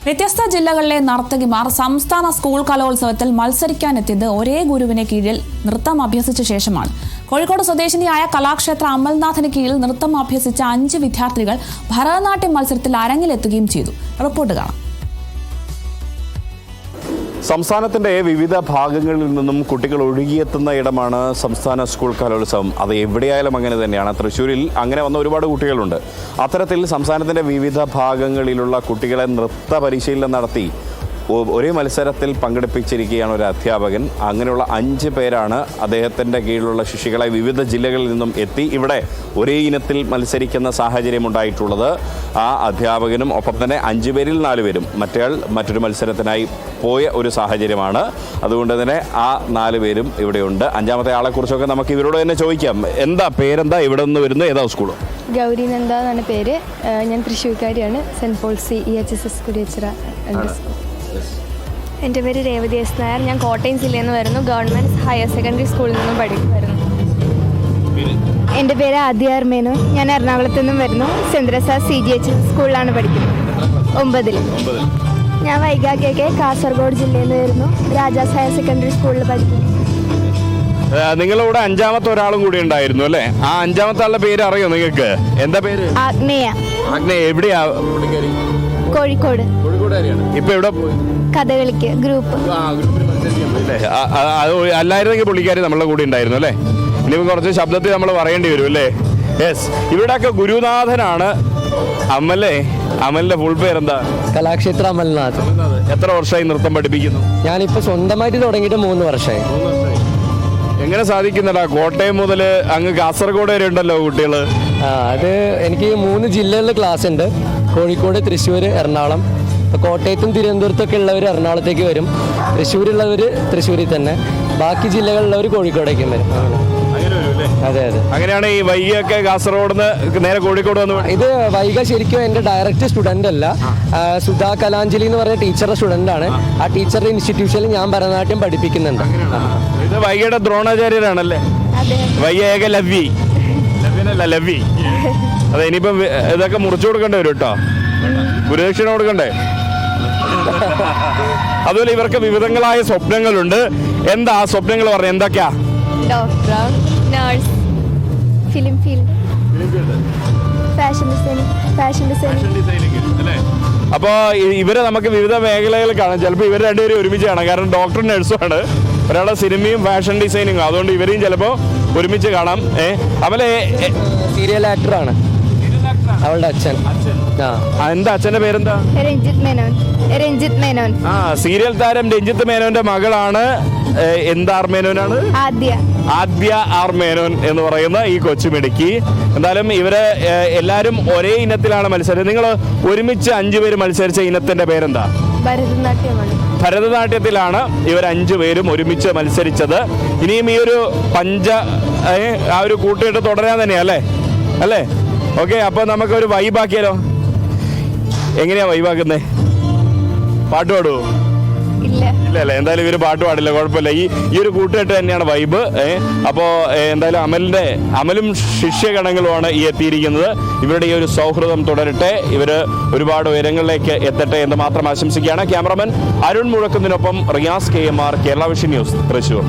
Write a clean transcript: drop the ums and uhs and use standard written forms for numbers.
വ്യത്യസ്ത ജില്ലകളിലെ നർത്തകിമാർ സംസ്ഥാന സ്കൂൾ കലോത്സവത്തിൽ മത്സരിക്കാനെത്തിയത് ഒരേ ഗുരുവിന് കീഴിൽ നൃത്തം അഭ്യസിച്ച ശേഷമാണ്. കോഴിക്കോട് സ്വദേശിനിയായ കലാക്ഷേത്ര അമൽനാഥിന് കീഴിൽ നൃത്തം അഭ്യസിച്ച 5 വിദ്യാർത്ഥികൾ ഭരതനാട്യം മത്സരത്തിൽ അരങ്ങിലെത്തുകയും ചെയ്തു. റിപ്പോർട്ട് കാണാം. സംസ്ഥാനത്തിന്റെ വിവിധ ഭാഗങ്ങളിൽ നിന്നും കുട്ടികൾ ഒഴുകിയെത്തുന്ന ഇടമാണ് സംസ്ഥാന സ്കൂൾ കലോത്സവം. അത് എവിടെയായാലും അങ്ങനെ തന്നെയാണ്. തൃശ്ശൂരിൽ അങ്ങനെ വന്ന ഒരുപാട് കുട്ടികളുണ്ട്. അത്തരത്തിൽ സംസ്ഥാനത്തിന്റെ വിവിധ ഭാഗങ്ങളിലുള്ള കുട്ടികളെ നൃത്ത പരിശീലനം നടത്തി ഒരേ മത്സരത്തിൽ പങ്കെടുപ്പിച്ചിരിക്കുകയാണ് ഒരു അധ്യാപകൻ. അങ്ങനെയുള്ള 5 പേരാണ് അദ്ദേഹത്തിൻ്റെ കീഴിലുള്ള ശിശുക്കളെ വിവിധ ജില്ലകളിൽ നിന്നും എത്തി ഇവിടെ ഒരേ ഇനത്തിൽ മത്സരിക്കുന്ന സാഹചര്യം ഉണ്ടായിട്ടുള്ളത്. ആ അധ്യാപകനും ഒപ്പം തന്നെ 5 പേരിൽ 4 പേരും മറ്റൊരു മത്സരത്തിനായി പോയ ഒരു സാഹചര്യമാണ്. അതുകൊണ്ട് തന്നെ ആ 4 പേരും ഇവിടെയുണ്ട്. 5ാമത്തെ ആളെക്കുറിച്ചൊക്കെ നമുക്ക് ഇവരോട് തന്നെ ചോദിക്കാം. എന്താ പേരെന്താ, ഇവിടെ നിന്ന് വരുന്നത്, ഏതാ സ്കൂൾ? ഗൗരി നന്ദ എന്നാണ് പേര്. ഞാൻ തൃശ്ശൂർക്കാരിയാണ്. Saint Paul's EHSS Kudiyachira. എൻ്റെ പേര് രേവതി എസ് നായർ. ഞാൻ കോട്ടയം ജില്ലയിൽ നിന്ന് വരുന്നു. ഗവൺമെൻറ് ഹയർ സെക്കൻഡറി സ്കൂളിൽ നിന്നും വരുന്നു. എൻ്റെ പേര് ആദ്യാർ മേനോൻ. ഞാൻ എറണാകുളത്ത് നിന്നും വരുന്നു. സെൻറ്റ് തെരേസാസ് CGH സ്കൂളിലാണ് പഠിക്കുന്നത്. 9ൽ. ഞാൻ വൈഗ KK കാസർഗോഡ് ജില്ലയിൽ നിന്ന് വരുന്നു. രാജാസ് ഹയർ സെക്കൻഡറി സ്കൂളിൽ പഠിക്കുന്നു. നിങ്ങളിവിടെ 5ാമത്തെ ഒരാളും കൂടി ഉണ്ടായിരുന്നു അല്ലേ? ആ 5ാമത്തെ ആളുടെ പേര് അറിയോ നിങ്ങൾക്ക്? എന്താ പേര്? ആഗ്നേയ. എവിടെയാ? കോഴിക്കോട്. ഇപ്പൊ എവിടെ? കഥകളിക്ക് ഗ്രൂപ്പ്. അല്ലായിരുന്നെങ്കിൽ പുള്ളിക്കാരി നമ്മളെ കൂടി ഉണ്ടായിരുന്നു അല്ലേ? ഇനിയിപ്പോൾ കുറച്ച് ശബ്ദത്തിൽ നമ്മൾ പറയേണ്ടി വരും അല്ലേ? യെസ്. ഇവിടെയൊക്കെ ഗുരുനാഥനാണ് അമലേ. അമലിന്റെ ഫുൾ പേരെന്താ? കലാക്ഷേത്ര അമൽനാഥ്. എത്ര വർഷമായി നൃത്തം പഠിപ്പിക്കുന്നു? ഞാനിപ്പോ സ്വന്തമായിട്ട് തുടങ്ങിയിട്ട് 3 വർഷമായി. എങ്ങനെ സാധിക്കുന്നടാ? കോട്ടയം മുതൽ അങ്ങ് കാസർഗോഡ് വരെ ഉണ്ടല്ലോ കുട്ടികൾ. അത് എനിക്ക് 3 ജില്ലകളിൽ ക്ലാസ് ഉണ്ട്. കോഴിക്കോട്, തൃശ്ശൂർ, എറണാകുളം. കോട്ടയത്തും തിരുവനന്തപുരത്തൊക്കെ ഉള്ളവർ എറണാകുളത്തേക്ക് വരും. തൃശ്ശൂരുള്ളവർ തൃശ്ശൂരിൽ തന്നെ, ബാക്കി ജില്ലകളിലുള്ളവർ കോഴിക്കോടേക്കും വരും. അതെ. അങ്ങനെയാണ് ഈ വൈഗയൊക്കെ കാസർഗോഡ് നിന്ന് നേരെ കോഴിക്കോട് വന്ന്. ഇത് വൈഗ ശരിക്കും എൻ്റെ ഡയറക്റ്റ് സ്റ്റുഡൻ്റ് അല്ല. സുധാ കലാഞ്ജലി എന്ന് പറയുന്ന ടീച്ചറുടെ സ്റ്റുഡൻ്റ് ആണ്. ആ ടീച്ചറുടെ ഇൻസ്റ്റിറ്റ്യൂഷനിൽ ഞാൻ ഭരതനാട്യം പഠിപ്പിക്കുന്നുണ്ട്. ഇത് വൈഗയുടെ ദ്രോണാചാര്യരാണല്ലേ? വൈഗ ലവ്വി. ലവ്വി. അതെ. ഇനിയിപ്പം ഇതൊക്കെ മുറിച്ചു കൊടുക്കേണ്ടി വരും കേട്ടോ. ഗുരുദക്ഷിണ കൊടുക്കണ്ടേ? അതുപോലെ ഇവർക്ക് വിവിധങ്ങളായ സ്വപ്നങ്ങളുണ്ട്. എന്താ ആ സ്വപ്നങ്ങൾ പറഞ്ഞ? എന്തൊക്കെയാ? Doctor, nurse, film field, fashion designing. അപ്പോൾ ഇവരെ നമുക്ക് വിവിധ മേഖലകളിൽ കാണാം. ചിലപ്പോൾ ഇവർ രണ്ടുപേരും ഒരുമിച്ച് കാണാം. കാരണം ഡോക്ടറും നഴ്സുമാണ്. ഒരാളെ സിനിമയും ഫാഷൻ ഡിസൈനിങ്ങും. അതുകൊണ്ട് ഇവരെയും ചിലപ്പോൾ ഒരുമിച്ച് കാണാം. അവലെ സീരിയൽ ആക്ടറാണ് അവളുടെ അച്ഛൻ. എന്താ അച്ഛന്റെ പേരെന്താ? രഞ്ജിത്ത് മേനോൻ. സീരിയൽ താരം രഞ്ജിത്ത് മേനോന്റെ മകളാണ്. എന്താർ മേനോനാണ്? ആദ്യ ആർ മേനോൻ എന്ന് പറയുന്ന ഈ കൊച്ചുമിടുക്കി. എന്തായാലും ഇവര് എല്ലാരും ഒരേ ഇനത്തിലാണ് മത്സരം. നിങ്ങൾ ഒരുമിച്ച് 5 പേര് മത്സരിച്ച ഇനത്തിന്റെ പേരെന്താ? ഭരതനാട്യത്തിലാണ് ഇവർ 5 പേരും ഒരുമിച്ച് മത്സരിച്ചത്. ഇനിയും ഈ ഒരു ആ ഒരു കൂട്ടുകെട്ട് തുടരാൻ തന്നെയാ അല്ലേ? ഓക്കെ. അപ്പോൾ നമുക്കൊരു വൈബാക്കിയാലോ? എങ്ങനെയാ വൈബാക്കുന്നേ? പാട്ട് പാടുവോ? ഇല്ലല്ലേ. എന്തായാലും ഇവര് പാട്ട് പാടില്ല, കുഴപ്പമില്ല. ഈ ഒരു കൂട്ടുകെട്ട് തന്നെയാണ് വൈബ്. അപ്പോൾ എന്തായാലും അമലും ശിഷ്യഗണങ്ങളുമാണ് ഈ എത്തിയിരിക്കുന്നത്. ഇവരുടെ ഈ ഒരു സൗഹൃദം തുടരട്ടെ. ഇവർ ഒരുപാട് ഉയരങ്ങളിലേക്ക് എത്തട്ടെ എന്ന് മാത്രം ആശംസിക്കുകയാണ്. ക്യാമറമാൻ അരുൺ മുഴക്കുന്നതിനൊപ്പം Riyas KMR, Kerala vision news, Thrissur.